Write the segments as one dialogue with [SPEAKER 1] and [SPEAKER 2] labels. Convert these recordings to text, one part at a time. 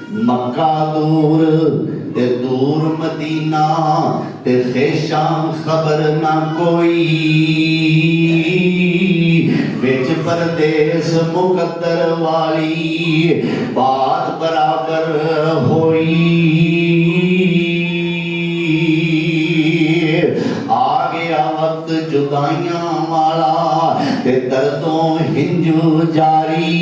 [SPEAKER 1] मक्का दूर ते दूर मदीना ते खेशाम खबर ना कोई विच परदेस मुकद्दर वाली बात बराबर होई आ गया वक्त जुदाइयां वाला ते दर्दों हिंजू जारी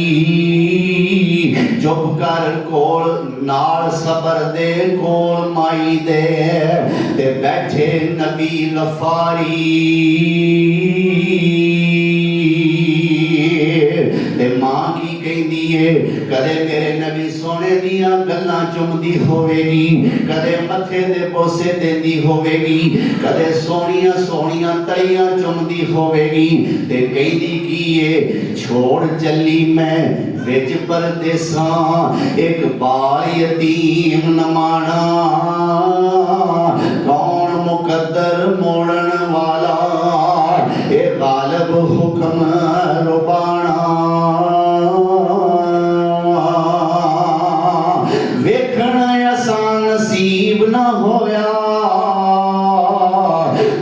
[SPEAKER 1] चुप कर कोल नाल सबर दे कोल माई दे ते बैठे नबी लफारी ते मां की कहती है कदे मेरे नबी सोने दियां गल्लां चुमदी होवेगी कदे मथे दे बोसे देंदी होवेगी कदे सोनियां सोनियां तलियां चुमदी होवेगी ते कहदी की है छोड़ चली मैं विच परदेसां एक बाल यतीम नमाना कौन मुकद्दर मोड़न वाला ए गालिब हुक्म रुबाना वेखण आसान नसीब न होया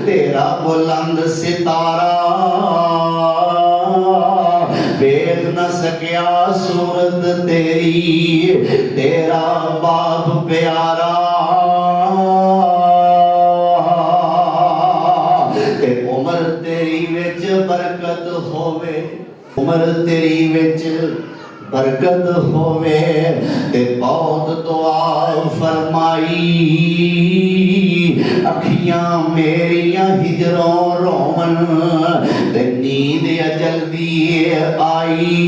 [SPEAKER 1] तेरा बुलंद सितारा वेख न सकिया सूरत तेरी तेरा बाप प्यारा ते उमर तेरी विच बरकत होवे उमर तेरी विच बरकत होवे ते बहुत दुआ फरमाई अखियां मेरियां हिजरों रोवन ते नींद अजल दी आई